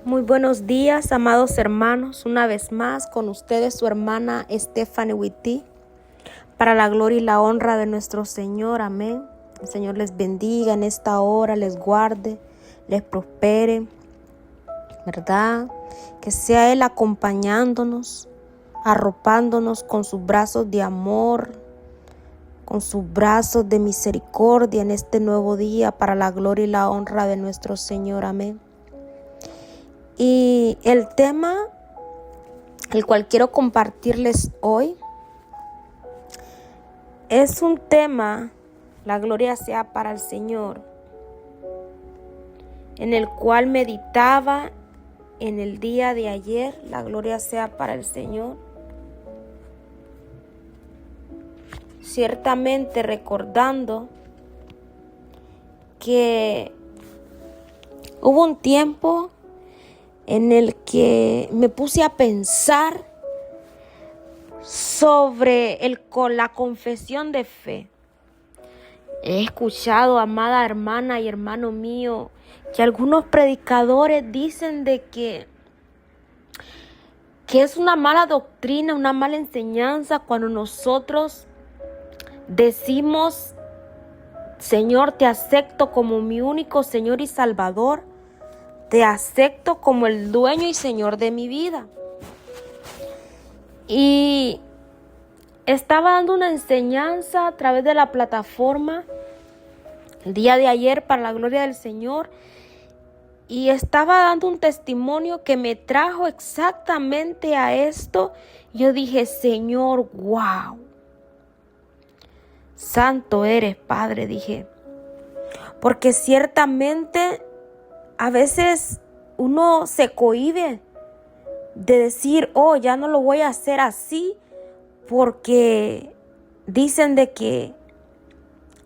Muy buenos días, amados hermanos. Una vez más con ustedes su hermana Stephanie Witty, para la gloria y la honra de nuestro Señor. Amén. El Señor les bendiga en esta hora, les guarde, les prospere, ¿verdad? Que sea Él acompañándonos, arropándonos con sus brazos de amor, con sus brazos de misericordia en este nuevo día, para la gloria y la honra de nuestro Señor. Amén. Y el tema el cual quiero compartirles hoy es un tema, la gloria sea para el Señor, en el cual meditaba en el día de ayer. La gloria sea para el Señor. Ciertamente recordando que hubo un tiempo en el que me puse a pensar sobre la confesión de fe. He escuchado, amada hermana y hermano mío, que algunos predicadores dicen de que es una mala doctrina, una mala enseñanza cuando nosotros decimos: Señor, te acepto como mi único Señor y Salvador. Te acepto como el dueño y Señor de mi vida. Y estaba dando una enseñanza a través de la plataforma el día de ayer para la gloria del Señor. Y estaba dando un testimonio que me trajo exactamente a esto. Yo dije: Señor, wow. Santo eres, Padre, dije. Porque ciertamente a veces uno se cohíbe de decir: oh, ya no lo voy a hacer así, porque dicen de que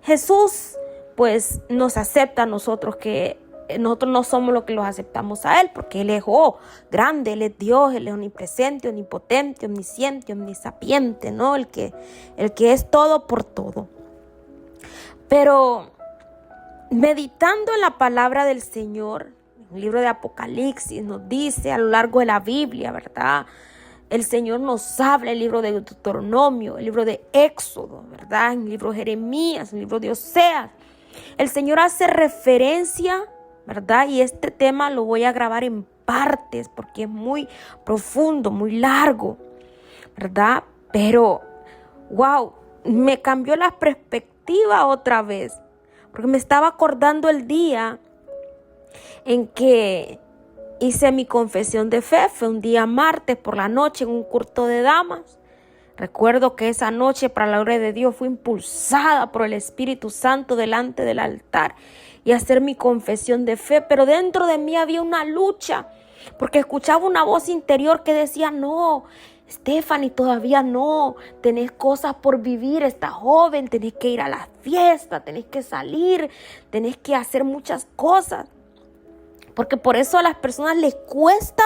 Jesús pues nos acepta a nosotros, que nosotros no somos los que los aceptamos a Él, porque Él es grande, Él es Dios, Él es omnipresente, omnipotente, omnisciente, omnisapiente, ¿no? El que es todo por todo. Pero meditando en la palabra del Señor, en el libro de Apocalipsis nos dice a lo largo de la Biblia, ¿verdad? El Señor nos habla en el libro de Deuteronomio, el libro de Éxodo, ¿verdad? En el libro de Jeremías, en el libro de Oseas. El Señor hace referencia, ¿verdad? Y este tema lo voy a grabar en partes porque es muy profundo, muy largo, ¿verdad? Pero, wow, me cambió la perspectiva otra vez. Porque me estaba acordando el día en que hice mi confesión de fe. Fue un día martes por la noche en un culto de damas. Recuerdo que esa noche, para la gloria de Dios, fui impulsada por el Espíritu Santo delante del altar y hacer mi confesión de fe. Pero dentro de mí había una lucha, porque escuchaba una voz interior que decía: no, Stephanie, todavía no, tenés cosas por vivir, estás joven, tenés que ir a la fiesta, tenés que salir, tenés que hacer muchas cosas. Porque por eso a las personas les cuesta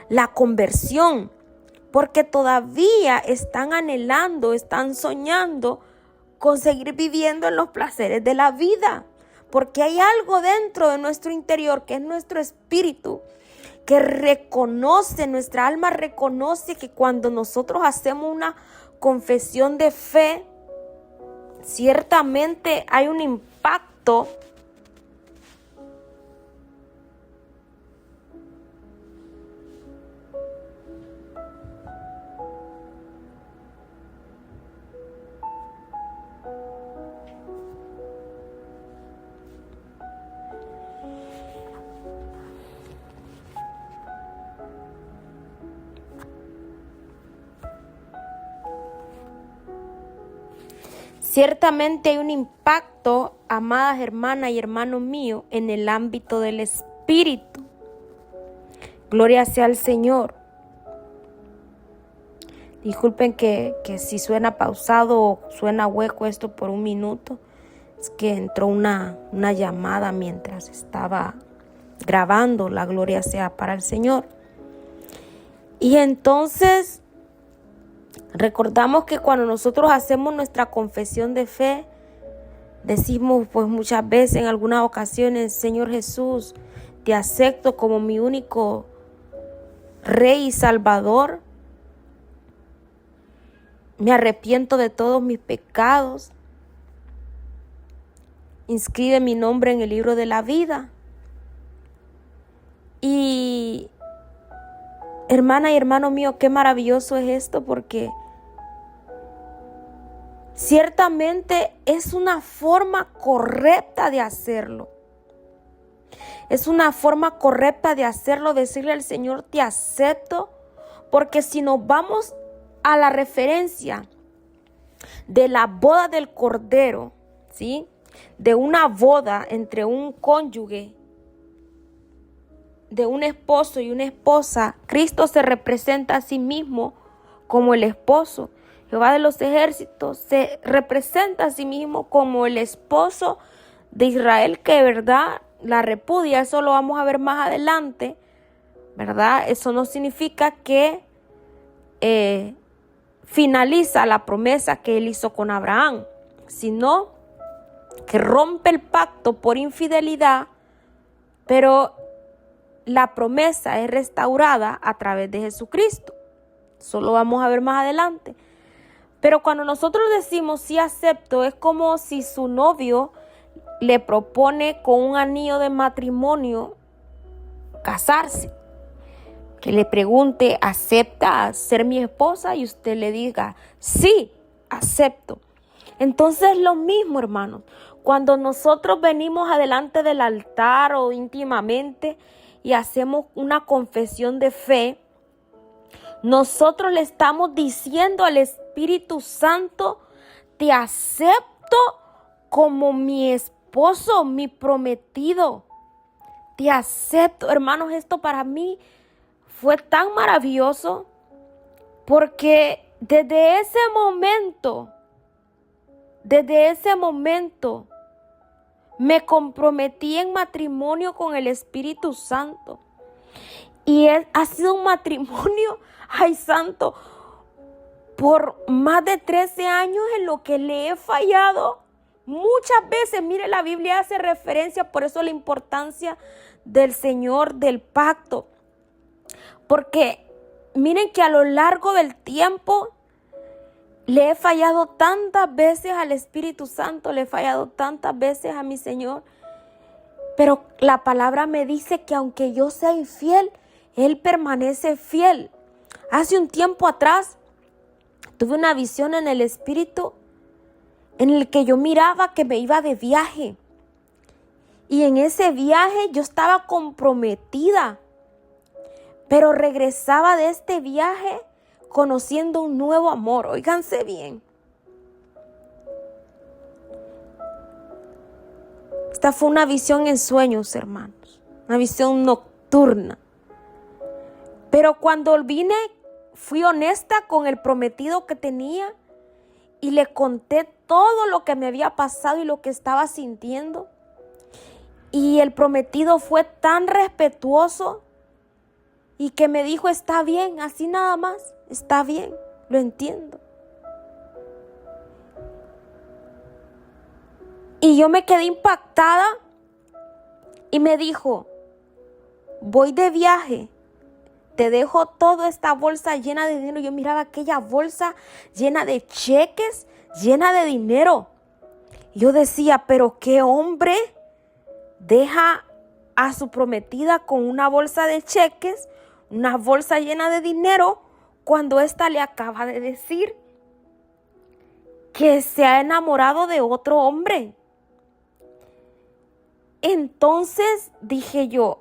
la conversión, porque todavía están anhelando, están soñando con seguir viviendo en los placeres de la vida. Porque hay algo dentro de nuestro interior, que es nuestro espíritu, que reconoce, nuestra alma reconoce que cuando nosotros hacemos una confesión de fe, ciertamente hay un impacto Ciertamente hay un impacto, amadas hermanas y hermanos míos, en el ámbito del espíritu. Gloria sea al Señor. Disculpen que si suena pausado o suena hueco esto por un minuto. Es que entró una llamada mientras estaba grabando. La gloria sea para el Señor. Y entonces recordamos que cuando nosotros hacemos nuestra confesión de fe, decimos pues muchas veces, en algunas ocasiones: Señor Jesús, te acepto como mi único Rey y Salvador. Me arrepiento de todos mis pecados. Inscribe mi nombre en el libro de la vida. Y hermana y hermano mío, qué maravilloso es esto, porque ciertamente es una forma correcta de hacerlo. Es una forma correcta de hacerlo, decirle al Señor, te acepto, porque si nos vamos a la referencia de la boda del Cordero, ¿sí? De una boda entre un cónyuge, de un esposo y una esposa, Cristo se representa a sí mismo como el esposo. Jehová de los ejércitos se representa a sí mismo como el esposo de Israel, que de verdad la repudia. Eso lo vamos a ver más adelante, ¿verdad? Eso no significa que finaliza la promesa que él hizo con Abraham, sino que rompe el pacto por infidelidad, pero la promesa es restaurada a través de Jesucristo. Eso lo vamos a ver más adelante. Pero cuando nosotros decimos sí acepto, es como si su novio le propone con un anillo de matrimonio casarse. Que le pregunte, ¿acepta ser mi esposa? Y usted le diga, sí, acepto. Entonces lo mismo, hermanos. Cuando nosotros venimos adelante del altar o íntimamente y hacemos una confesión de fe, nosotros le estamos diciendo al Espíritu Santo, te acepto como mi esposo, mi prometido. Te acepto, hermanos. Esto para mí fue tan maravilloso, porque desde ese momento, me comprometí en matrimonio con el Espíritu Santo. Y ha sido un matrimonio, ay santo, por más de 13 años en lo que le he fallado. Muchas veces, mire, la Biblia hace referencia, por eso la importancia del Señor, del pacto. Porque miren que a lo largo del tiempo le he fallado tantas veces al Espíritu Santo, le he fallado tantas veces a mi Señor. Pero la palabra me dice que aunque yo sea infiel, Él permanece fiel. Hace un tiempo atrás tuve una visión en el Espíritu en el que yo miraba que me iba de viaje. Y en ese viaje yo estaba comprometida. Pero regresaba de este viaje conociendo un nuevo amor. Óiganse bien. Esta fue una visión en sueños, hermanos. Una visión nocturna. Pero cuando vine, fui honesta con el prometido que tenía y le conté todo lo que me había pasado y lo que estaba sintiendo. Y el prometido fue tan respetuoso y que me dijo, está bien, así nada más, está bien, lo entiendo. Y yo me quedé impactada y me dijo, voy de viaje, te dejo toda esta bolsa llena de dinero. Yo miraba aquella bolsa llena de cheques, llena de dinero. Yo decía, pero qué hombre deja a su prometida con una bolsa de cheques, una bolsa llena de dinero, cuando ésta le acaba de decir que se ha enamorado de otro hombre. Entonces dije yo,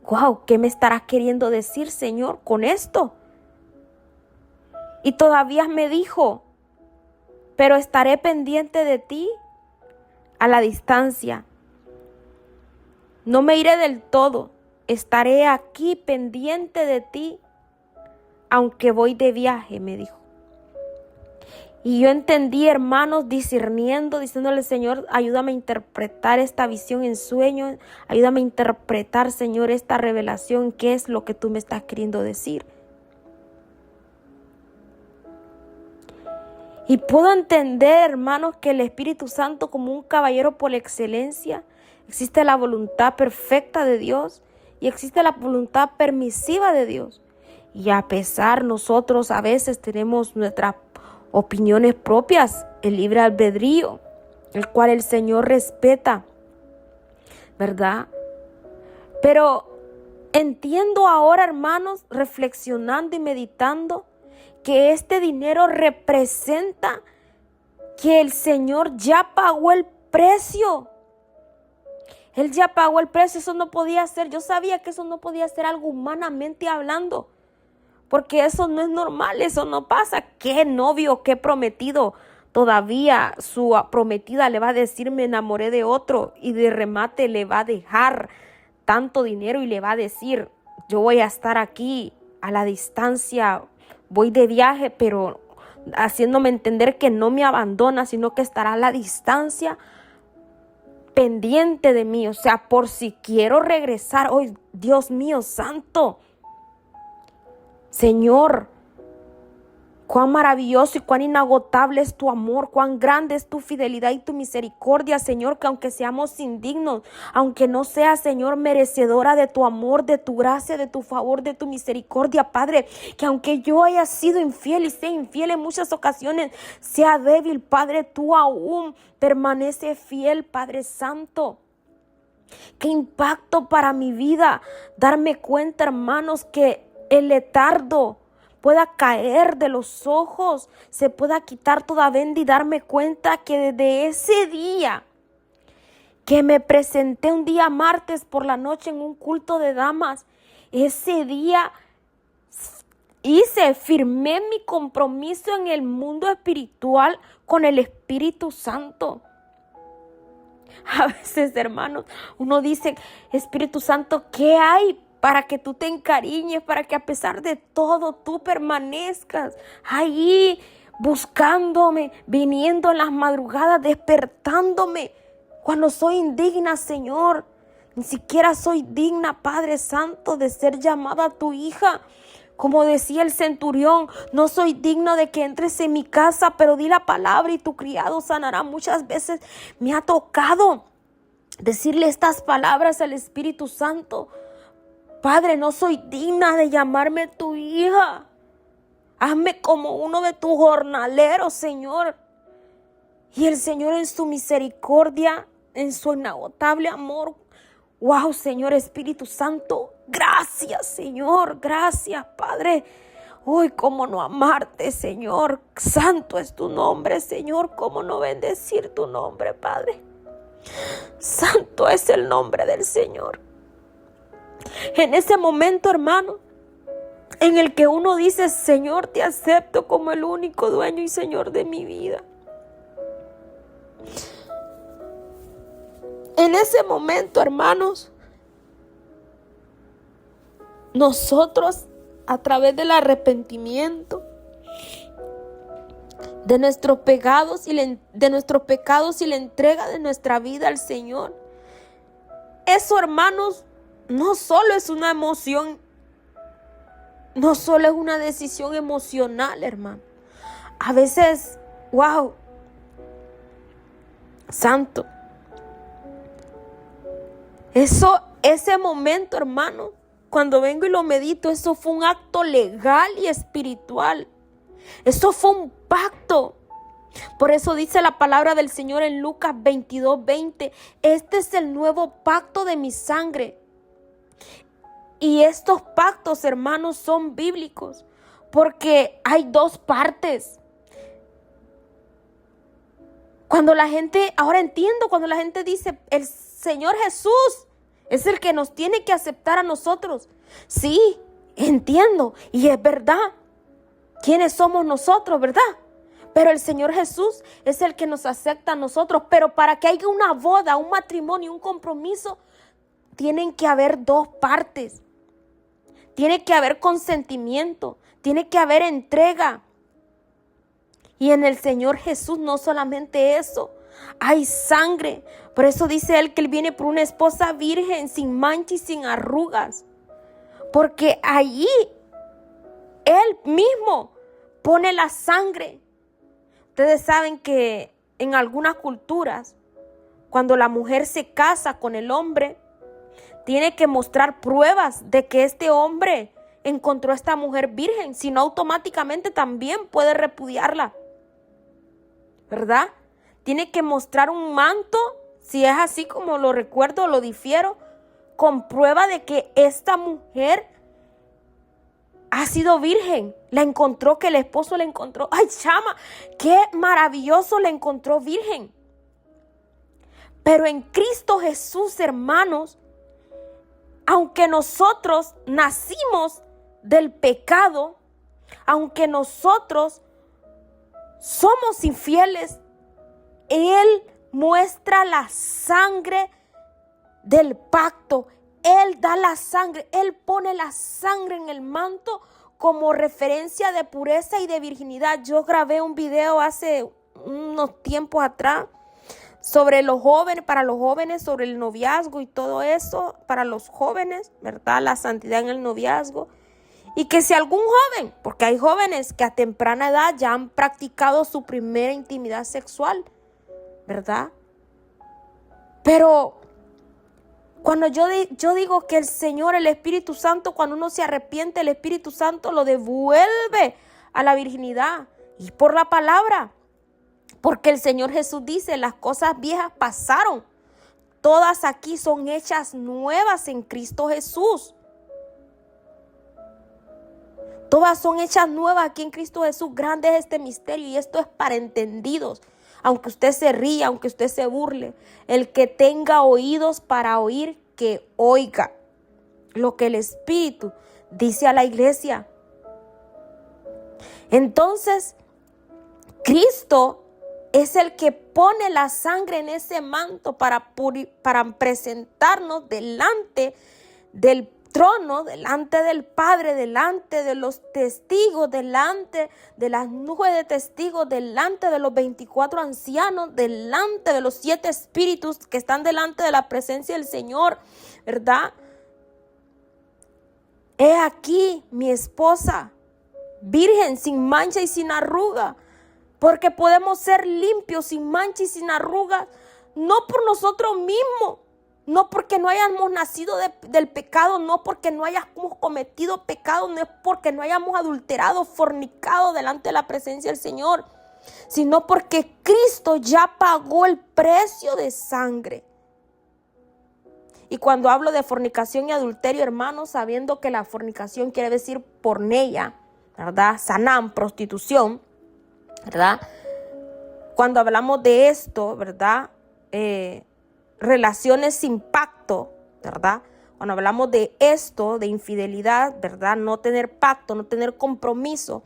wow, ¿qué me estará queriendo decir, Señor, con esto? Y todavía me dijo, pero estaré pendiente de ti a la distancia. No me iré del todo, estaré aquí pendiente de ti, aunque voy de viaje, me dijo. Y yo entendí, hermanos, discerniendo, diciéndole, Señor, ayúdame a interpretar esta visión en sueños, ayúdame a interpretar, Señor, esta revelación, qué es lo que tú me estás queriendo decir. Y puedo entender, hermanos, que el Espíritu Santo, como un caballero por excelencia, Existe la voluntad perfecta de Dios y existe la voluntad permisiva de Dios. Y a pesar nosotros a veces tenemos nuestras opiniones propias, el libre albedrío, el cual el Señor respeta, ¿verdad? Pero entiendo ahora, hermanos, reflexionando y meditando, que este dinero representa que el Señor ya pagó el precio. Él ya pagó el precio, eso no podía ser. Yo sabía que eso no podía ser algo humanamente hablando, porque eso no es normal, eso no pasa. ¿Qué novio, qué prometido? Todavía su prometida le va a decir me enamoré de otro y de remate le va a dejar tanto dinero y le va a decir yo voy a estar aquí a la distancia, voy de viaje, pero haciéndome entender que no me abandona, sino que estará a la distancia pendiente de mí, o sea, por si quiero regresar. ¡Ay, Dios mío santo! Señor, cuán maravilloso y cuán inagotable es tu amor, cuán grande es tu fidelidad y tu misericordia, Señor, que aunque seamos indignos, aunque no sea, Señor, merecedora de tu amor, de tu gracia, de tu favor, de tu misericordia, Padre, que aunque yo haya sido infiel y sea infiel en muchas ocasiones, sea débil, Padre, tú aún permaneces fiel, Padre Santo. Qué impacto para mi vida darme cuenta, hermanos, que el letardo pueda caer de los ojos, se pueda quitar toda venda y darme cuenta que desde ese día que me presenté un día martes por la noche en un culto de damas, ese día firmé mi compromiso en el mundo espiritual con el Espíritu Santo. A veces, hermanos, uno dice, Espíritu Santo, ¿qué hay para que tú te encariñes, para que a pesar de todo tú permanezcas ahí buscándome, viniendo en las madrugadas, despertándome cuando soy indigna, Señor? Ni siquiera soy digna, Padre Santo, de ser llamada tu hija. Como decía el centurión, no soy digno de que entres en mi casa, pero di la palabra y tu criado sanará. Muchas veces me ha tocado decirle estas palabras al Espíritu Santo. Padre, no soy digna de llamarme tu hija. Hazme como uno de tus jornaleros, Señor. Y el Señor en su misericordia, en su inagotable amor. Wow, Señor Espíritu Santo. Gracias, Señor. Gracias, Padre. Uy, cómo no amarte, Señor. Santo es tu nombre, Señor. Cómo no bendecir tu nombre, Padre. Santo es el nombre del Señor. En ese momento, hermano, en el que uno dice, Señor, te acepto como el único dueño y Señor de mi vida. En ese momento, hermanos, nosotros, a través del arrepentimiento de nuestros pecados y la entrega de nuestra vida al Señor, eso, hermanos, no solo es una emoción, no solo es una decisión emocional, hermano. A veces, wow, santo. Ese momento, hermano, cuando vengo y lo medito, eso fue un acto legal y espiritual. Eso fue un pacto. Por eso dice la palabra del Señor en Lucas 22:20. Este es el nuevo pacto de mi sangre. Y estos pactos, hermanos, son bíblicos, porque hay dos partes. Ahora entiendo cuando la gente dice, el Señor Jesús es el que nos tiene que aceptar a nosotros. Sí, entiendo, y es verdad. ¿Quiénes somos nosotros, verdad? Pero el Señor Jesús es el que nos acepta a nosotros. Pero para que haya una boda, un matrimonio, un compromiso, tienen que haber dos partes. Tiene que haber consentimiento, tiene que haber entrega. Y en el Señor Jesús no solamente eso, hay sangre. Por eso dice Él que Él viene por una esposa virgen, sin mancha y sin arrugas. Porque allí Él mismo pone la sangre. Ustedes saben que en algunas culturas, cuando la mujer se casa con el hombre, tiene que mostrar pruebas de que este hombre encontró a esta mujer virgen, si no automáticamente también puede repudiarla, ¿verdad? Tiene que mostrar un manto, si es así como lo recuerdo, lo difiero, con prueba de que esta mujer ha sido virgen. La encontró, que el esposo la encontró. ¡Ay, chama! ¡Qué maravilloso! La encontró virgen. Pero en Cristo Jesús, hermanos, aunque nosotros nacimos del pecado, aunque nosotros somos infieles, Él muestra la sangre del pacto. Él da la sangre, Él pone la sangre en el manto como referencia de pureza y de virginidad. Yo grabé un video hace unos tiempos atrás sobre los jóvenes, para los jóvenes, sobre el noviazgo y todo eso, para los jóvenes, ¿verdad? La santidad en el noviazgo. Y que si algún joven, porque hay jóvenes que a temprana edad ya han practicado su primera intimidad sexual, ¿verdad? Pero cuando yo digo que el Señor, el Espíritu Santo, cuando uno se arrepiente, el Espíritu Santo lo devuelve a la virginidad. Y por la palabra. Porque el Señor Jesús dice, las cosas viejas pasaron. Todas aquí son hechas nuevas en Cristo Jesús. Todas son hechas nuevas aquí en Cristo Jesús. Grande es este misterio y esto es para entendidos. Aunque usted se ría, aunque usted se burle, el que tenga oídos para oír, que oiga lo que el Espíritu dice a la iglesia. Entonces, Cristo es el que pone la sangre en ese manto para presentarnos delante del trono, delante del Padre, delante de los testigos, delante de las nubes de testigos, delante de los 24 ancianos, delante de los 7 espíritus que están delante de la presencia del Señor, ¿verdad? He aquí mi esposa, virgen, sin mancha y sin arruga. Porque podemos ser limpios, sin mancha y sin arrugas, no por nosotros mismos, no porque no hayamos nacido del pecado, no porque no hayamos cometido pecado, no es porque no hayamos adulterado, fornicado delante de la presencia del Señor, sino porque Cristo ya pagó el precio de sangre. Y cuando hablo de fornicación y adulterio, hermanos, sabiendo que la fornicación quiere decir porneia, ¿verdad? Sanam, prostitución, ¿verdad? Cuando hablamos de esto, ¿verdad? Relaciones sin pacto, ¿verdad? Cuando hablamos de esto, de infidelidad, ¿verdad? No tener pacto, no tener compromiso.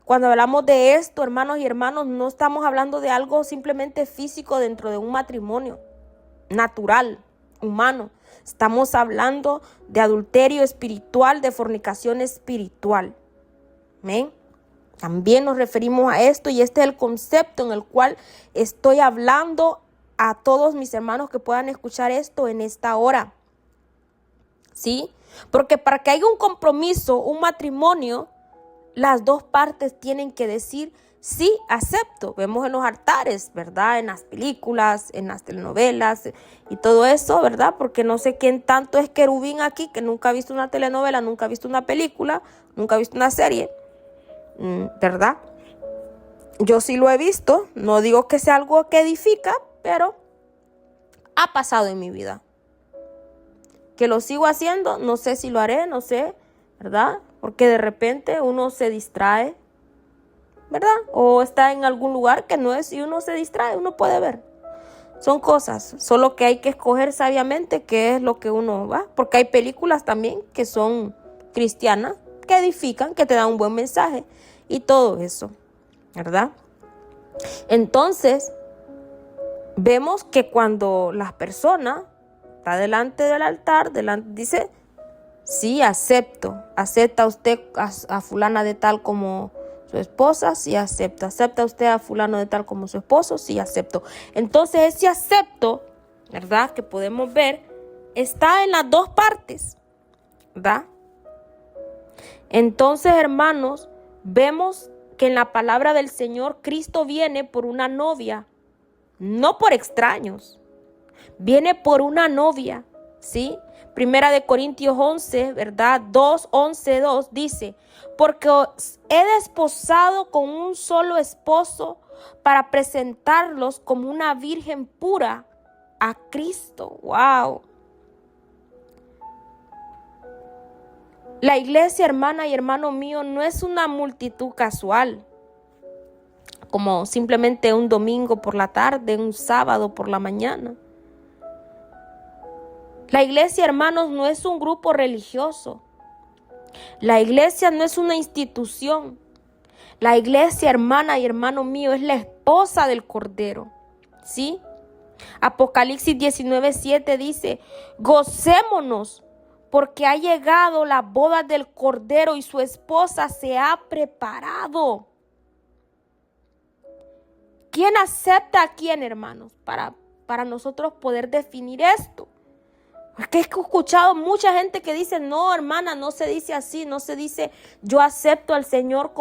Cuando hablamos de esto, hermanos y hermanas, no estamos hablando de algo simplemente físico dentro de un matrimonio natural, humano. Estamos hablando de adulterio espiritual, de fornicación espiritual. ¿Amén? También nos referimos a esto y este es el concepto en el cual estoy hablando a todos mis hermanos que puedan escuchar esto en esta hora. ¿Sí? Porque para que haya un compromiso, un matrimonio, las dos partes tienen que decir, sí, acepto. Vemos en los altares, ¿verdad? En las películas, en las telenovelas y todo eso, ¿verdad? Porque no sé quién tanto es querubín aquí, que nunca ha visto una telenovela, nunca ha visto una película, nunca ha visto una serie. ¿Verdad? Yo sí lo he visto, no digo que sea algo que edifica, pero ha pasado en mi vida. Que lo sigo haciendo, no sé si lo haré, no sé, ¿verdad? Porque de repente uno se distrae, ¿verdad? O está en algún lugar que no es y uno se distrae, uno puede ver. Son cosas, solo que hay que escoger sabiamente qué es lo que uno va. Porque hay películas también que son cristianas, que edifican, que te dan un buen mensaje y todo eso, ¿verdad? Entonces, vemos que cuando las personas está delante del altar, dice, sí, acepta usted a fulana de tal como su esposa, sí acepto, acepta usted a fulano de tal como su esposo, sí acepto. Entonces ese acepto, ¿verdad? Que podemos ver, está en las dos partes, ¿verdad? Entonces, hermanos, vemos que en la palabra del Señor, Cristo viene por una novia, no por extraños, Viene por una novia, ¿sí? Primera de Corintios 11, ¿verdad? 2, 11, 2 dice, porque os he desposado con un solo esposo para presentarlos como una virgen pura a Cristo. ¡Wow! La iglesia, hermana y hermano mío, no es una multitud casual, como simplemente un domingo por la tarde, un sábado por la mañana. La iglesia, hermanos, no es un grupo religioso. La iglesia no es una institución. La iglesia, hermana y hermano mío, es la esposa del Cordero, ¿sí? Apocalipsis 19:7 dice, gocémonos porque ha llegado la boda del Cordero y su esposa se ha preparado. ¿Quién acepta a quién, hermanos? Para nosotros poder definir esto. Porque he escuchado mucha gente que dice, no, hermana, no se dice así, no se dice, yo acepto al Señor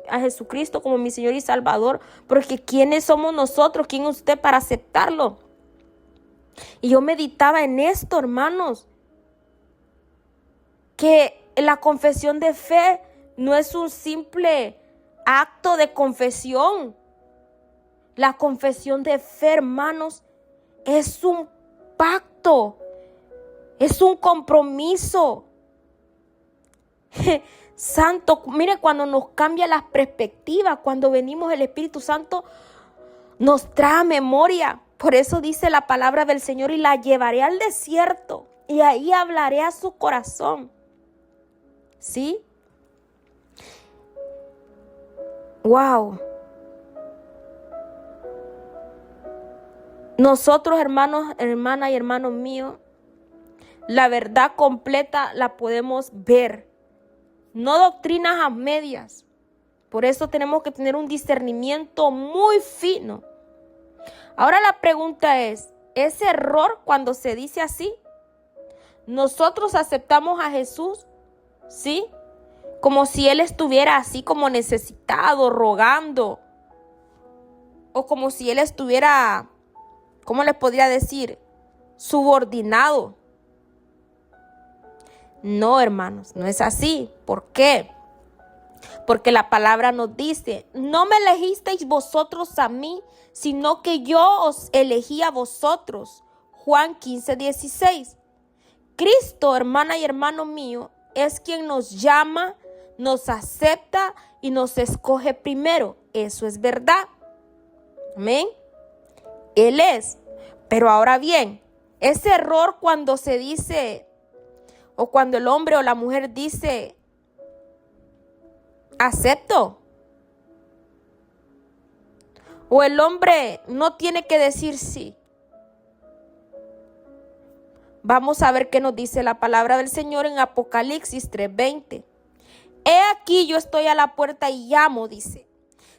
a Jesucristo como mi Señor y Salvador, porque ¿quiénes somos nosotros? ¿Quién es usted para aceptarlo? Y yo meditaba en esto, hermanos, que la confesión de fe no es un simple acto de confesión. La confesión de fe, hermanos, es un pacto. Es un compromiso. Santo, mire, cuando nos cambia la perspectiva, cuando venimos el Espíritu Santo nos trae memoria. Por eso dice la palabra del Señor, y la llevaré al desierto y ahí hablaré a su corazón. ¿Sí? Wow. Nosotros, hermanos, hermanas y hermanos míos, la verdad completa la podemos ver, no doctrinas a medias. Por eso tenemos que tener un discernimiento muy fino. Ahora la pregunta es error cuando se dice así? Nosotros aceptamos a Jesús, ¿sí? Como si Él estuviera así como necesitado, rogando. O como si Él estuviera, ¿cómo les podría decir? Subordinado. No, hermanos, no es así. ¿Por qué? Porque la palabra nos dice, no me elegisteis vosotros a mí, sino que yo os elegí a vosotros. Juan 15:16. Cristo, hermana y hermano mío, es quien nos llama, nos acepta y nos escoge primero. Eso es verdad. Amén. Él es. Pero ahora bien, ese error cuando se dice, o cuando el hombre o la mujer dice, acepto. O el hombre no tiene que decir sí. Vamos a ver qué nos dice la palabra del Señor en Apocalipsis 3:20. He aquí yo estoy a la puerta y llamo, dice.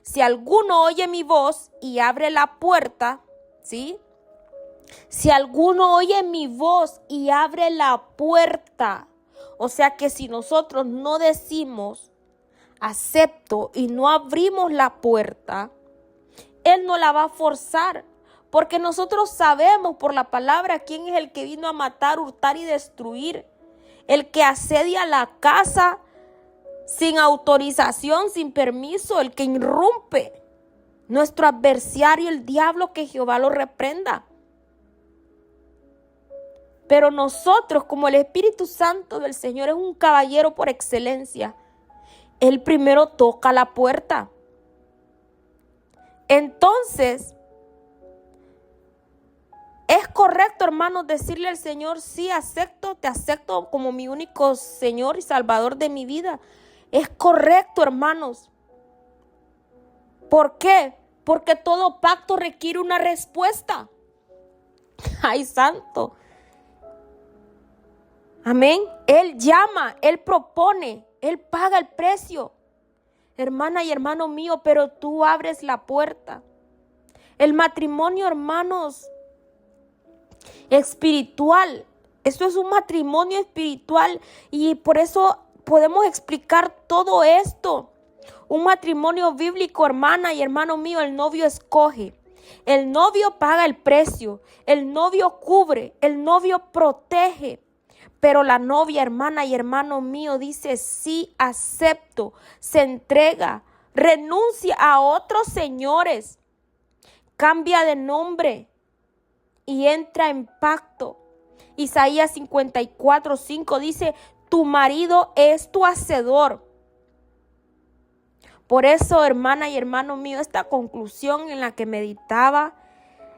Si alguno oye mi voz y abre la puerta, ¿sí? Si alguno oye mi voz y abre la puerta, o sea que si nosotros no decimos acepto y no abrimos la puerta, Él no la va a forzar, porque nosotros sabemos por la palabra quién es el que vino a matar, hurtar y destruir, el que asedia la casa sin autorización, sin permiso, el que irrumpe, nuestro adversario, el diablo, que Jehová lo reprenda. Pero nosotros, como el Espíritu Santo del Señor es un caballero por excelencia, Él primero toca la puerta. Entonces, es correcto, hermanos, decirle al Señor, sí, acepto, te acepto como mi único Señor y Salvador de mi vida. Es correcto, hermanos. ¿Por qué? Porque todo pacto requiere una respuesta. ¡Ay, santo! Amén. Él llama, Él propone, Él paga el precio. Hermana y hermano mío, pero tú abres la puerta. El matrimonio, hermanos, espiritual. Esto es un matrimonio espiritual y por eso podemos explicar todo esto. Un matrimonio bíblico, hermana y hermano mío, el novio escoge. El novio paga el precio, el novio cubre, el novio protege. Pero la novia, hermana y hermano mío, dice: sí, acepto, se entrega, renuncia a otros señores, cambia de nombre y entra en pacto. Isaías 54:5 dice: tu marido es tu hacedor. Por eso, hermana y hermano mío, esta conclusión en la que meditaba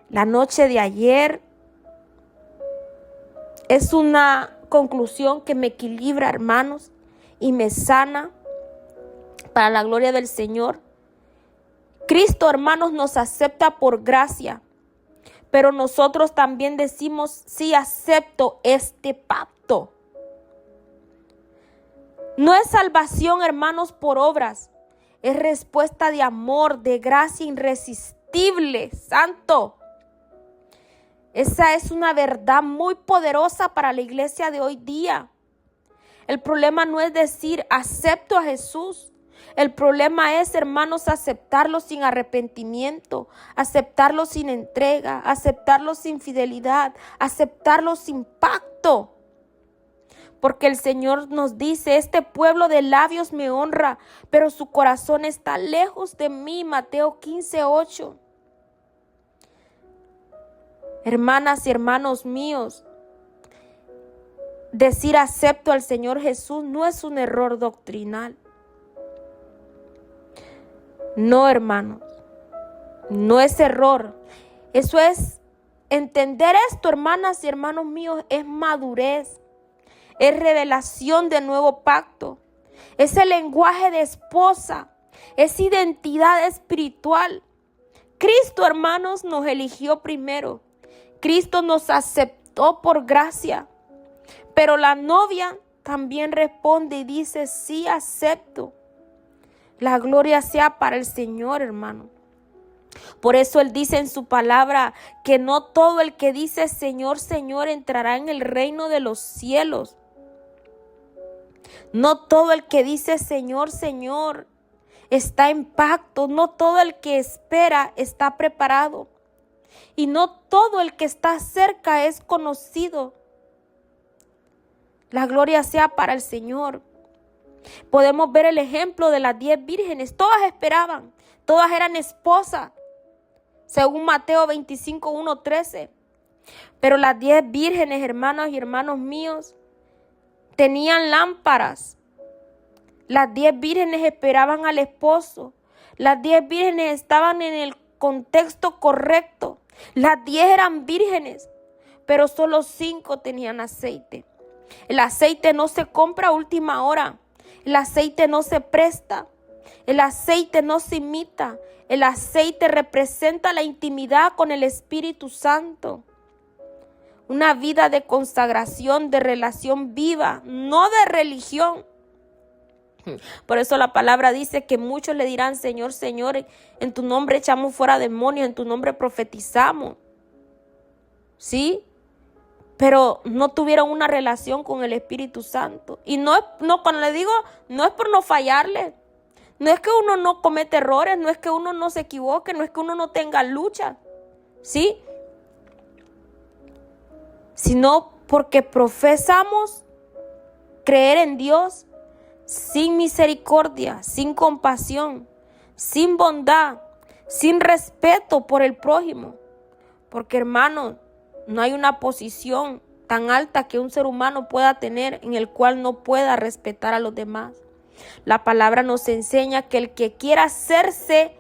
la noche de ayer es una conclusión que me equilibra, hermanos, y me sana para la gloria del Señor. Cristo, hermanos, nos acepta por gracia, pero nosotros también decimos: sí, acepto este pacto. No es salvación, hermanos, por obras. Es respuesta de amor, de gracia irresistible, santo. Esa es una verdad muy poderosa para la iglesia de hoy día. El problema no es decir acepto a Jesús. El problema es, hermanos, aceptarlo sin arrepentimiento, aceptarlo sin entrega, aceptarlo sin fidelidad, aceptarlo sin pacto. Porque el Señor nos dice: este pueblo de labios me honra, pero su corazón está lejos de mí. Mateo 15:8. Hermanas y hermanos míos, decir acepto al Señor Jesús no es un error doctrinal. No, hermanos, no es error. Eso es entender esto, hermanas y hermanos míos, es madurez. Es revelación de nuevo pacto. Es el lenguaje de esposa. Es identidad espiritual. Cristo, hermanos, nos eligió primero. Cristo nos aceptó por gracia. Pero la novia también responde y dice: sí, acepto. La gloria sea para el Señor, hermano. Por eso Él dice en su palabra que no todo el que dice Señor, Señor entrará en el reino de los cielos. No todo el que dice Señor, Señor está en pacto. No todo el que espera está preparado. Y no todo el que está cerca es conocido. La gloria sea para el Señor. Podemos ver el ejemplo de las 10 vírgenes. Todas esperaban. Todas eran esposas. Según Mateo 25:1-13. Pero las 10 vírgenes, hermanos y hermanos míos, tenían lámparas. Las 10 vírgenes esperaban al esposo. Las 10 vírgenes estaban en el contexto correcto. Las 10 eran vírgenes, pero solo 5 tenían aceite. El aceite no se compra a última hora. El aceite no se presta. El aceite no se imita. El aceite representa la intimidad con el Espíritu Santo. Una vida de consagración, de relación viva, no de religión. Por eso la palabra dice que muchos le dirán: Señor, Señor, en tu nombre echamos fuera demonios, en tu nombre profetizamos. ¿Sí? Pero no tuvieron una relación con el Espíritu Santo. Y no, cuando le digo, no es por no fallarle. No es que uno no comete errores, no es que uno no se equivoque, no es que uno no tenga lucha. ¿Sí? Sino porque profesamos creer en Dios sin misericordia, sin compasión, sin bondad, sin respeto por el prójimo. Porque, hermanos, no hay una posición tan alta que un ser humano pueda tener en el cual no pueda respetar a los demás. La palabra nos enseña que el que quiera hacerse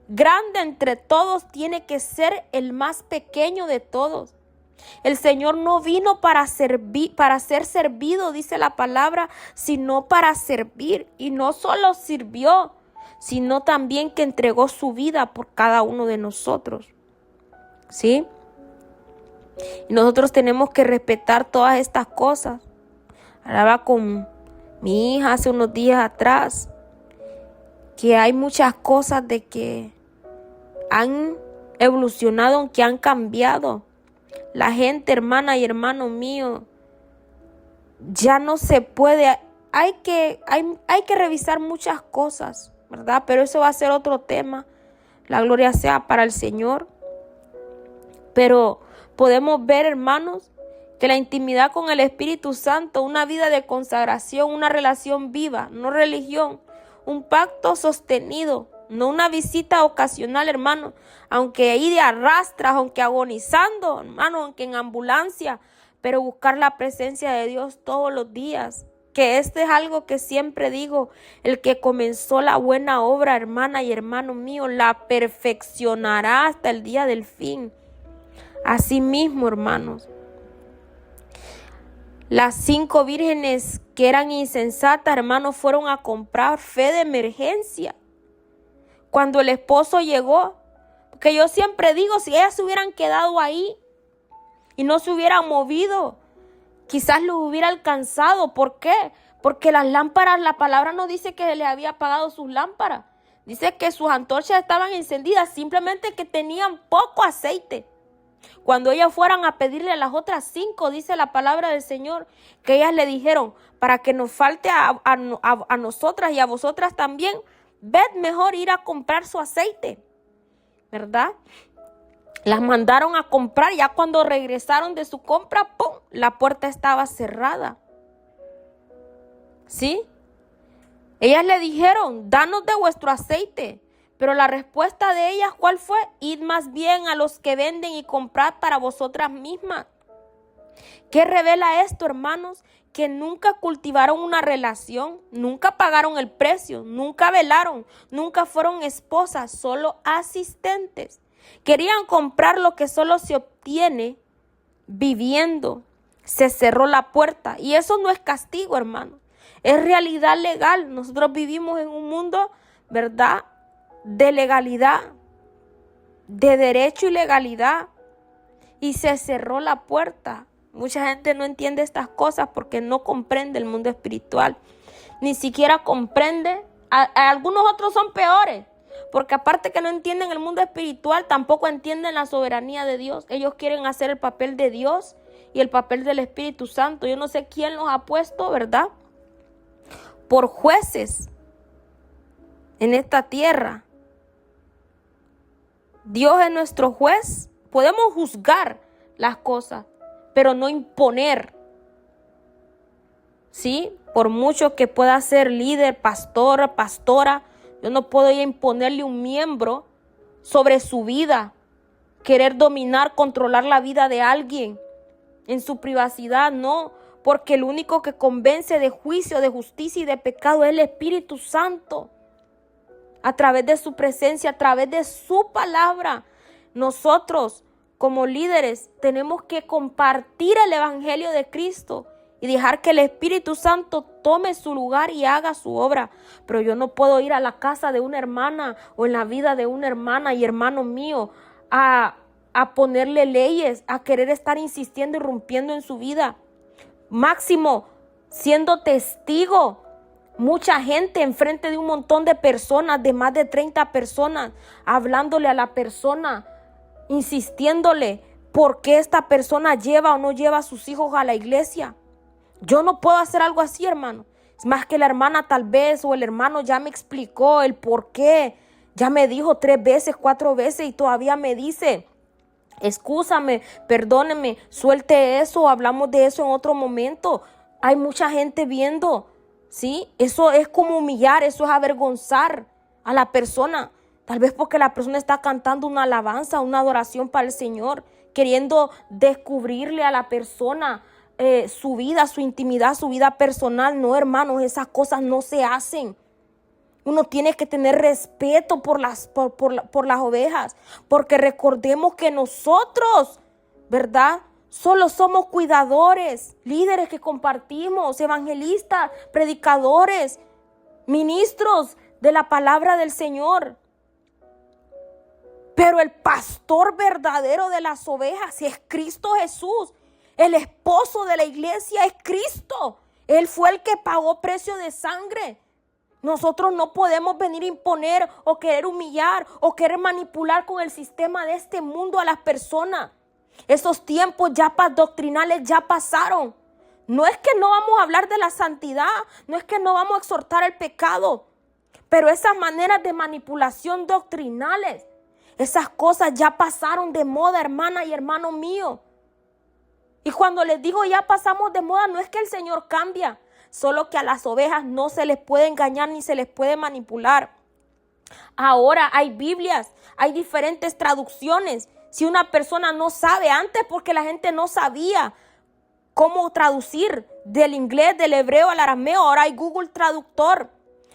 grande entre todos tiene que ser el más pequeño de todos. El Señor no vino para ser servido, dice la palabra, sino para servir. Y no solo sirvió, sino también que entregó su vida por cada uno de nosotros. ¿Sí? Y nosotros tenemos que respetar todas estas cosas. Hablaba con mi hija hace unos días atrás que hay muchas cosas de que han evolucionado, que han cambiado. La gente, hermana y hermano mío, ya no se puede. Hay que revisar muchas cosas, ¿verdad? Pero eso va a ser otro tema. La gloria sea para el Señor. Pero podemos ver, hermanos, que la intimidad con el Espíritu Santo, una vida de consagración, una relación viva, no religión, un pacto sostenido, no una visita ocasional, hermano, aunque ahí de arrastras, aunque agonizando, hermano, aunque en ambulancia, pero buscar la presencia de Dios todos los días. Que este es algo que siempre digo, el que comenzó la buena obra, hermana y hermano mío, la perfeccionará hasta el día del fin. Así mismo, hermanos, las 5 vírgenes que eran insensatas, hermanos, fueron a comprar fe de emergencia. Cuando el esposo llegó, porque yo siempre digo, si ellas se hubieran quedado ahí y no se hubieran movido, quizás lo hubiera alcanzado. ¿Por qué? Porque las lámparas, la palabra no dice que le había apagado sus lámparas. Dice que sus antorchas estaban encendidas, simplemente que tenían poco aceite. Cuando ellas fueran a pedirle a las otras 5, dice la palabra del Señor, que ellas le dijeron, para que nos falte a nosotras y a vosotras también, ved mejor ir a comprar su aceite, ¿verdad? Las mandaron a comprar, ya cuando regresaron de su compra, ¡pum!, la puerta estaba cerrada. ¿Sí? Ellas le dijeron, danos de vuestro aceite. Pero la respuesta de ellas, ¿cuál fue? Id más bien a los que venden y comprad para vosotras mismas. ¿Qué revela esto, hermanos? Que nunca cultivaron una relación, nunca pagaron el precio, nunca velaron, nunca fueron esposas, solo asistentes. Querían comprar lo que solo se obtiene viviendo. Se cerró la puerta y eso no es castigo, hermano. Es realidad legal. Nosotros vivimos en un mundo, ¿verdad?, de legalidad, de derecho y legalidad, y se cerró la puerta. Mucha gente no entiende estas cosas porque no comprende el mundo espiritual, ni siquiera comprende. Algunos otros son peores, porque aparte que no entienden el mundo espiritual, tampoco entienden la soberanía de Dios. Ellos quieren hacer el papel de Dios y el papel del Espíritu Santo. Yo no sé quién los ha puesto, ¿verdad?, por jueces en esta tierra. Dios es nuestro juez. Podemos juzgar las cosas, pero no imponer. ¿Sí? Por mucho que pueda ser líder, pastor, pastora, yo no puedo ir a imponerle un miembro sobre su vida, querer dominar, controlar la vida de alguien en su privacidad, no, porque el único que convence de juicio, de justicia y de pecado es el Espíritu Santo. A través de su presencia, a través de su palabra. Nosotros, como líderes, tenemos que compartir el Evangelio de Cristo y dejar que el Espíritu Santo tome su lugar y haga su obra. Pero yo no puedo ir a la casa de una hermana o en la vida de una hermana y hermano mío a ponerle leyes, a querer estar insistiendo y rompiendo en su vida. Máximo, siendo testigo. Mucha gente enfrente de un montón de personas, de más de 30 personas, hablándole a la persona, insistiéndole por qué esta persona lleva o no lleva a sus hijos a la iglesia. Yo no puedo hacer algo así, hermano. Es más que la hermana tal vez o el hermano ya me explicó el por qué. Ya me dijo 3 veces, 4 veces y todavía me dice, excúsame, perdóneme, suelte eso, hablamos de eso en otro momento. Hay mucha gente viendo. ¿Sí? Eso es como humillar, eso es avergonzar a la persona. Tal vez porque la persona está cantando una alabanza, una adoración para el Señor, queriendo descubrirle a la persona su vida, su intimidad, su vida personal. No, hermanos, esas cosas no se hacen. Uno tiene que tener respeto por las ovejas, porque recordemos que nosotros, ¿verdad?, solo somos cuidadores, líderes que compartimos, evangelistas, predicadores, ministros de la palabra del Señor. Pero el pastor verdadero de las ovejas es Cristo Jesús. El esposo de la iglesia es Cristo. Él fue el que pagó precio de sangre. Nosotros no podemos venir a imponer o querer humillar o querer manipular con el sistema de este mundo a las personas. Esos tiempos ya doctrinales ya pasaron. No es que no vamos a hablar de la santidad, no es que no vamos a exhortar el pecado, pero esas maneras de manipulación doctrinales, Esas cosas ya pasaron de moda, hermana y hermano mío. Y cuando les digo ya pasamos de moda, no es que el Señor cambia, solo que a las ovejas no se les puede engañar ni se les puede manipular. Ahora hay Biblias, hay diferentes traducciones. Si una persona no sabe, antes porque la gente no sabía cómo traducir del inglés, del hebreo al arameo, ahora hay Google Traductor.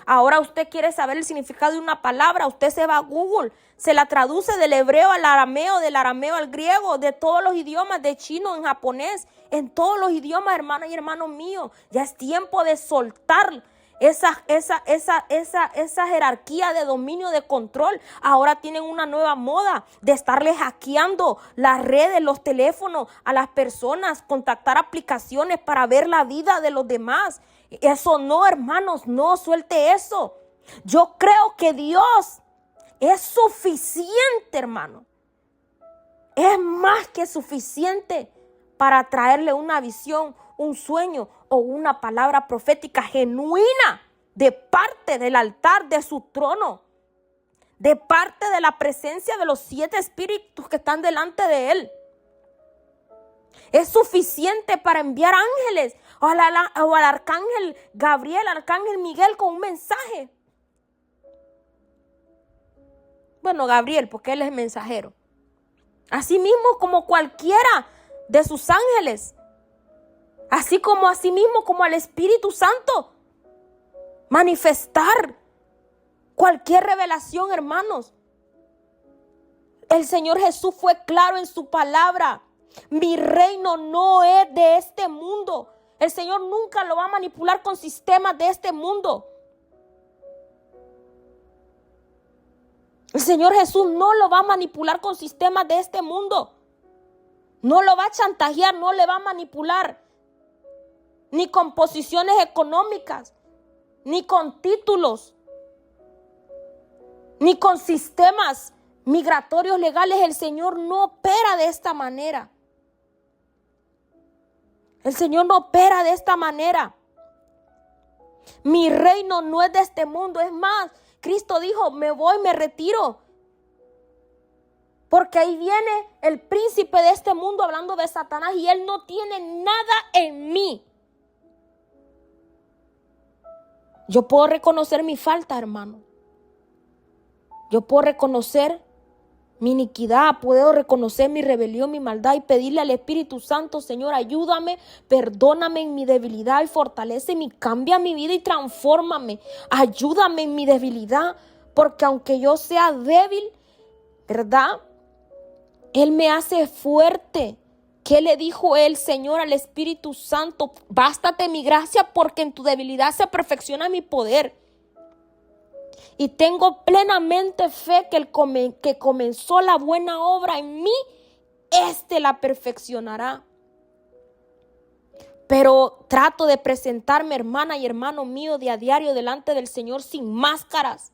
Ahora usted quiere saber el significado de una palabra, usted se va a Google, se la traduce del hebreo al arameo, del arameo al griego, de todos los idiomas, de chino, en japonés, en todos los idiomas, hermana y hermano mío. Ya es tiempo de soltar esa jerarquía de dominio, de control. Ahora tienen una nueva moda de estarle hackeando las redes, los teléfonos a las personas, contactar aplicaciones para ver la vida de los demás. Eso no, hermanos, no, suelte eso. Yo creo que Dios es suficiente, hermano. Es más que suficiente para traerle una visión, un sueño o una palabra profética genuina de parte del altar de su trono, de parte de la presencia de los 7 espíritus que están delante de él. Es suficiente para enviar ángeles o al arcángel Gabriel, al arcángel Miguel con un mensaje. Bueno, Gabriel, porque él es el mensajero. Así mismo como cualquiera de sus ángeles. Así mismo como al Espíritu Santo. Manifestar cualquier revelación, hermanos. El Señor Jesús fue claro en su palabra. Mi reino no es de este mundo. El Señor nunca lo va a manipular con sistemas de este mundo. El Señor Jesús no lo va a manipular con sistemas de este mundo. No lo va a chantajear, no le va a manipular. Ni con posiciones económicas, ni con títulos, ni con sistemas migratorios legales. El Señor no opera de esta manera. El Señor no opera de esta manera. Mi reino no es de este mundo. Es más, Cristo dijo, me voy, me retiro. Porque ahí viene el príncipe de este mundo, hablando de Satanás, y él no tiene nada en mí. Yo puedo reconocer mi falta, hermano. Yo puedo reconocer mi iniquidad, puedo reconocer mi rebelión, mi maldad y pedirle al Espíritu Santo, Señor, ayúdame, perdóname en mi debilidad y fortaléceme, cambia mi vida y transfórmame. Ayúdame en mi debilidad, porque aunque yo sea débil, ¿verdad? Él me hace fuerte. ¿Qué le dijo el Señor al Espíritu Santo? Bástate mi gracia, porque en tu debilidad se perfecciona mi poder. Y tengo plenamente fe que el que comenzó la buena obra en mí, la perfeccionará. Pero trato de presentarme, hermana y hermano mío, de a diario delante del Señor sin máscaras.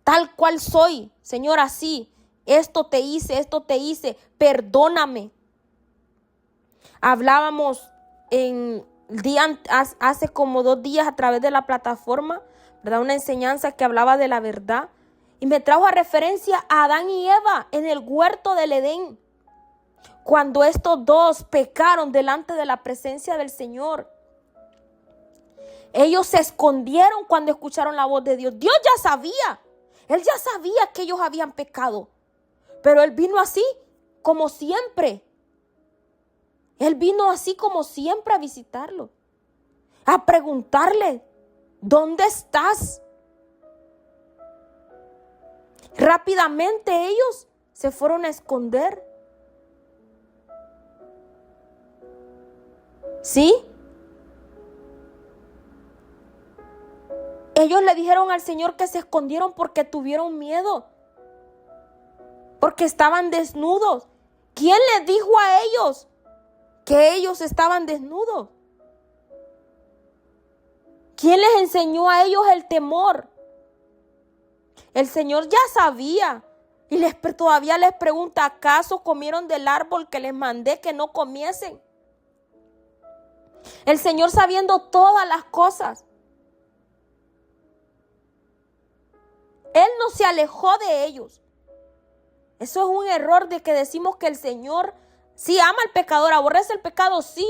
Tal cual soy, Señor, así. Esto te hice, perdóname. Hablábamos hace como 2 días a través de la plataforma, ¿verdad? Una enseñanza que hablaba de la verdad. Y me trajo a referencia a Adán y Eva en el huerto del Edén. Cuando estos dos pecaron delante de la presencia del Señor. Ellos se escondieron cuando escucharon la voz de Dios. Dios ya sabía. Él ya sabía que ellos habían pecado. Pero Él vino así como siempre. Él vino así como siempre a visitarlo. A preguntarle, ¿dónde estás? Rápidamente ellos se fueron a esconder. ¿Sí? Ellos le dijeron al Señor que se escondieron porque tuvieron miedo. Porque estaban desnudos. ¿Quién les dijo a ellos que ellos estaban desnudos? ¿Quién les enseñó a ellos el temor? El Señor ya sabía. Y todavía les pregunta, ¿acaso comieron del árbol que les mandé que no comiesen? El Señor, sabiendo todas las cosas, Él no se alejó de ellos. Eso es un error de que decimos que el Señor sí ama al pecador, aborrece el pecado, sí.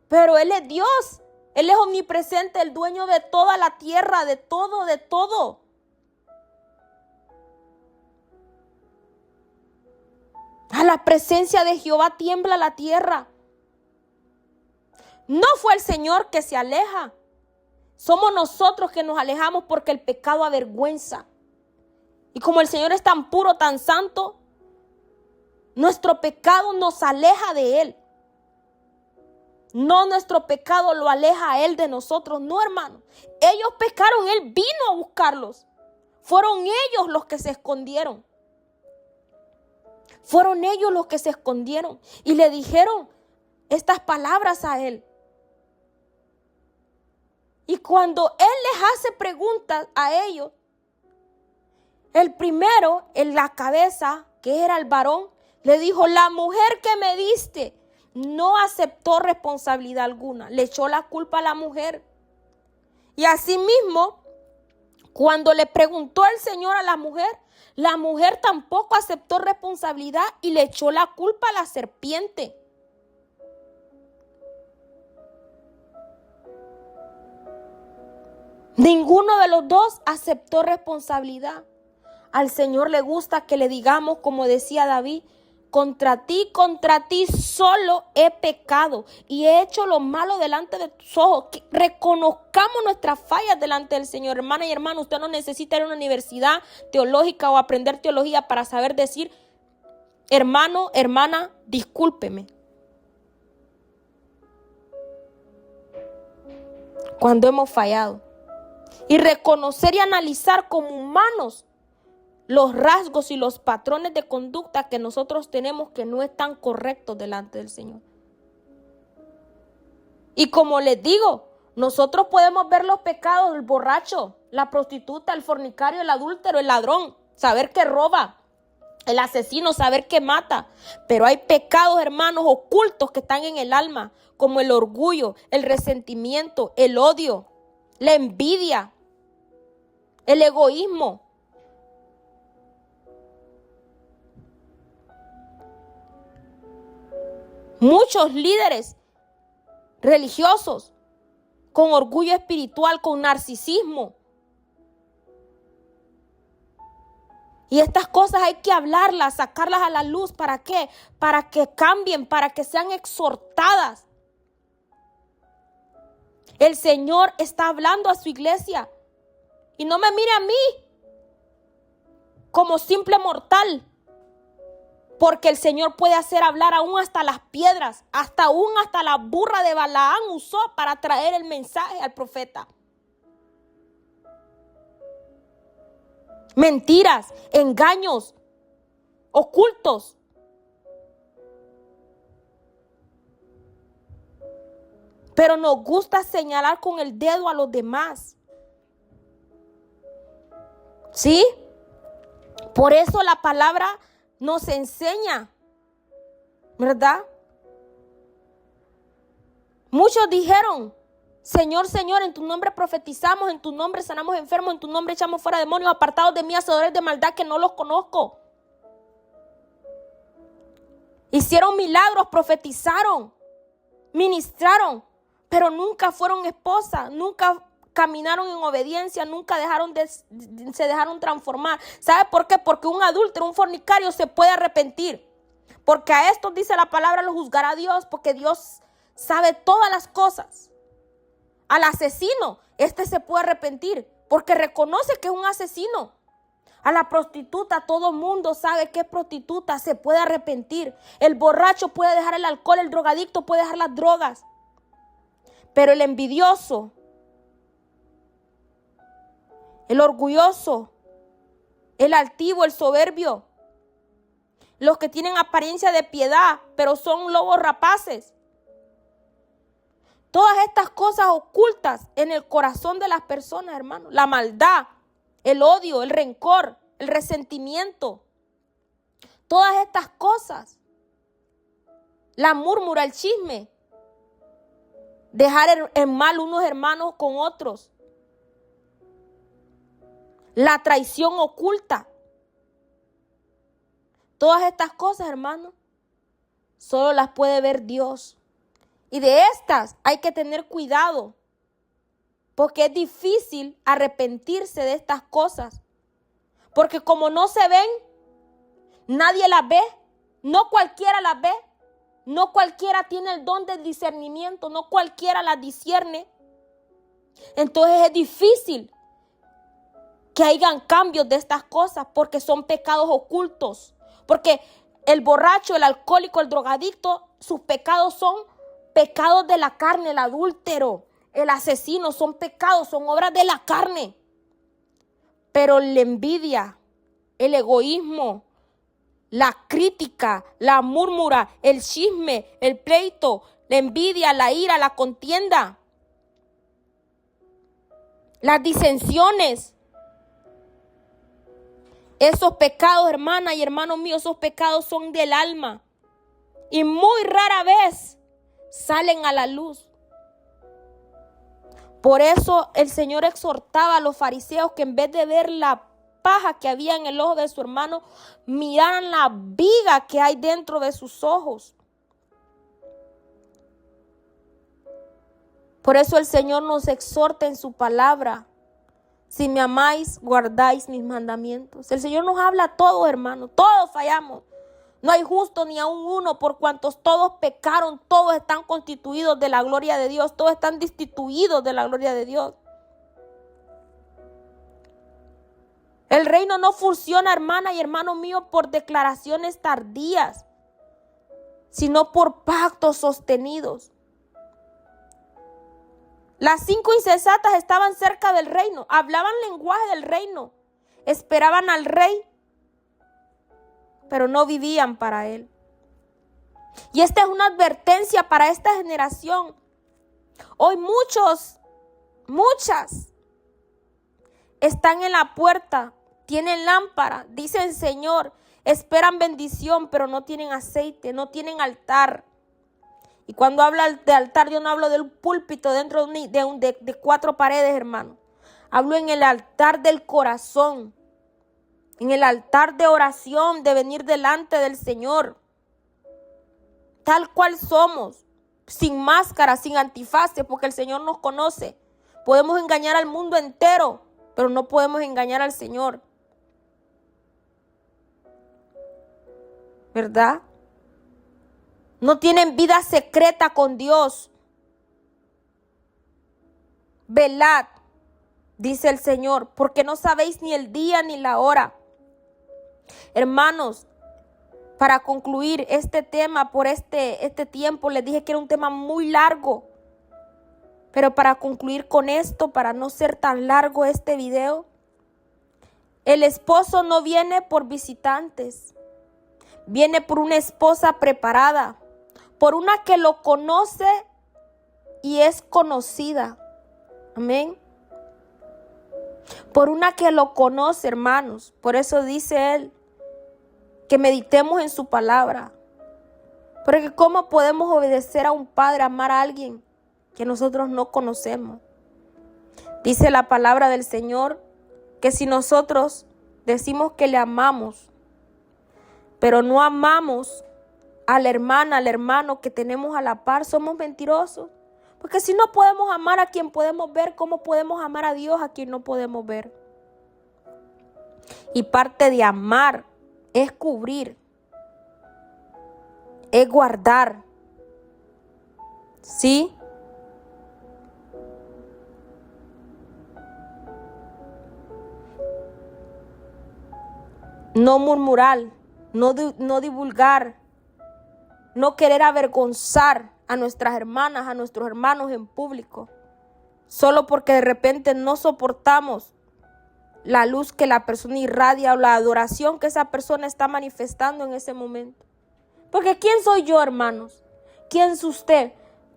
Pero Él es Dios. Él es omnipresente, el dueño de toda la tierra, de todo, de todo. A la presencia de Jehová tiembla la tierra. No fue el Señor que se aleja. Somos nosotros que nos alejamos porque el pecado avergüenza. Y como el Señor es tan puro, tan santo, nuestro pecado nos aleja de Él. No, nuestro pecado lo aleja a Él de nosotros. No, hermano. Ellos pecaron, Él vino a buscarlos. Fueron ellos los que se escondieron. Fueron ellos los que se escondieron y le dijeron estas palabras a Él. Y cuando Él les hace preguntas a ellos, el primero en la cabeza, que era el varón, le dijo: la mujer que me diste. No aceptó responsabilidad alguna, le echó la culpa a la mujer. Y asimismo, cuando le preguntó el Señor a la mujer tampoco aceptó responsabilidad y le echó la culpa a la serpiente. Ninguno de los dos aceptó responsabilidad. Al Señor le gusta que le digamos, como decía David: contra ti solo he pecado y he hecho lo malo delante de tus ojos. Que reconozcamos nuestras fallas delante del Señor. Hermana y hermano, usted no necesita ir a una universidad teológica o aprender teología para saber decir: hermano, hermana, discúlpeme. Cuando hemos fallado. Y reconocer y analizar como humanos los rasgos y los patrones de conducta que nosotros tenemos que no están correctos delante del Señor. Y como les digo, nosotros podemos ver los pecados del borracho, la prostituta, el fornicario, el adúltero, el ladrón, saber que roba, el asesino, saber que mata. Pero hay pecados, hermanos, ocultos que están en el alma, como el orgullo, el resentimiento, el odio, la envidia, el egoísmo. Muchos líderes religiosos con orgullo espiritual, con narcisismo. Y estas cosas hay que hablarlas, sacarlas a la luz. ¿Para qué? Para que cambien, para que sean exhortadas. El Señor está hablando a su iglesia. Y no me mire a mí como simple mortal. Porque el Señor puede hacer hablar aún hasta las piedras, hasta la burra de Balaán usó para traer el mensaje al profeta. Mentiras, engaños, ocultos. Pero nos gusta señalar con el dedo a los demás. ¿Sí? Por eso la palabra nos enseña, ¿verdad? Muchos dijeron: Señor, Señor, en tu nombre profetizamos, en tu nombre sanamos enfermos, en tu nombre echamos fuera demonios, apartados de mí, hacedores de maldad que no los conozco. Hicieron milagros, profetizaron, ministraron, pero nunca fueron esposas, nunca caminaron en obediencia, nunca se dejaron transformar. ¿Sabe por qué? Porque un adúltero, un fornicario se puede arrepentir. Porque a estos, dice la palabra, los juzgará Dios, porque Dios sabe todas las cosas. Al asesino, se puede arrepentir, porque reconoce que es un asesino. A la prostituta, todo mundo sabe que es prostituta, se puede arrepentir. El borracho puede dejar el alcohol, el drogadicto puede dejar las drogas. Pero el envidioso, el orgulloso, el altivo, el soberbio, los que tienen apariencia de piedad, pero son lobos rapaces. Todas estas cosas ocultas en el corazón de las personas, hermanos. La maldad, el odio, el rencor, el resentimiento. Todas estas cosas. La murmura, el chisme. Dejar en mal unos hermanos con otros. La traición oculta. Todas estas cosas, hermano, solo las puede ver Dios. Y de estas hay que tener cuidado, porque es difícil arrepentirse de estas cosas. Porque como no se ven, nadie las ve, no cualquiera las ve, no cualquiera tiene el don del discernimiento, no cualquiera las discierne. Entonces es difícil que hayan cambios de estas cosas, porque son pecados ocultos. Porque el borracho, el alcohólico, el drogadicto, sus pecados son pecados de la carne. El adúltero, el asesino, son pecados, son obras de la carne. Pero la envidia, el egoísmo, la crítica, la murmura, el chisme, el pleito, la envidia, la ira, la contienda, las disensiones, esos pecados, hermana y hermano mío, esos pecados son del alma y muy rara vez salen a la luz. Por eso el Señor exhortaba a los fariseos que en vez de ver la paja que había en el ojo de su hermano, miraran la viga que hay dentro de sus ojos. Por eso el Señor nos exhorta en su palabra: si me amáis, guardáis mis mandamientos. El Señor nos habla a todos, hermanos, todos fallamos. No hay justo ni aun uno, por cuantos todos pecaron, todos están constituidos de la gloria de Dios, todos están destituidos de la gloria de Dios. El reino no funciona, hermana y hermano mío, por declaraciones tardías, sino por pactos sostenidos. Las 5 insensatas estaban cerca del reino, hablaban lenguaje del reino, esperaban al rey, pero no vivían para él. Y esta es una advertencia para esta generación. Hoy muchas están en la puerta, tienen lámpara, dicen Señor, esperan bendición, pero no tienen aceite, no tienen altar. Y cuando hablo de altar, yo no hablo del púlpito dentro de 4 paredes, hermano. Hablo en el altar del corazón, en el altar de oración, de venir delante del Señor, tal cual somos, sin máscara, sin antifaces, porque el Señor nos conoce. Podemos engañar al mundo entero, pero no podemos engañar al Señor. ¿Verdad? No tienen vida secreta con Dios. Velad, dice el Señor, porque no sabéis ni el día ni la hora. Hermanos, para concluir este tema por este tiempo, les dije que era un tema muy largo. Pero para concluir con esto, para no ser tan largo este video, el esposo no viene por visitantes, viene por una esposa preparada, por una que lo conoce y es conocida. Amén. Por una que lo conoce, hermanos. Por eso dice él que meditemos en su palabra. Porque ¿cómo podemos obedecer a un padre, amar a alguien que nosotros no conocemos? Dice la palabra del Señor que si nosotros decimos que le amamos, pero no amamos a la hermana, al hermano que tenemos a la par, somos mentirosos. Porque si no podemos amar a quien podemos ver, ¿cómo podemos amar a Dios a quien no podemos ver? Y parte de amar es cubrir, es guardar. ¿Sí? No murmurar, no divulgar, no querer avergonzar a nuestras hermanas, a nuestros hermanos en público, solo porque de repente no soportamos la luz que la persona irradia o la adoración que esa persona está manifestando en ese momento. Porque ¿quién soy yo, hermanos? ¿Quién es usted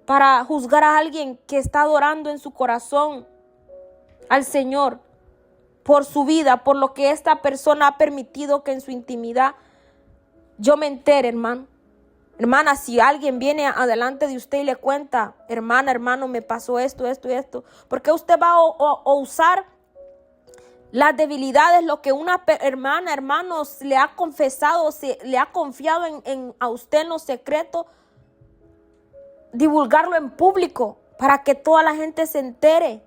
para juzgar a alguien que está adorando en su corazón al Señor por su vida, por lo que esta persona ha permitido que en su intimidad yo me entere, hermano? Hermana, si alguien viene adelante de usted y le cuenta, hermana, hermano, me pasó esto, ¿por qué usted va a usar las debilidades, lo que una hermana, hermanos, le ha confesado, le ha confiado a usted en lo secreto, divulgarlo en público para que toda la gente se entere.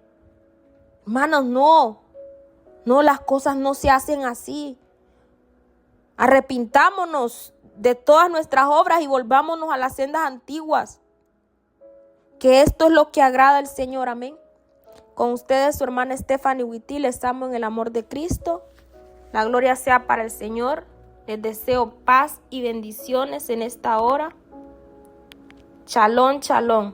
Hermanos, no, las cosas no se hacen así. Arrepintámonos de todas nuestras obras y volvámonos a las sendas antiguas. Que esto es lo que agrada al Señor, amén. Con ustedes, su hermana Stephanie Witty, les amo en el amor de Cristo. La gloria sea para el Señor. Les deseo paz y bendiciones en esta hora. Shalom, shalom.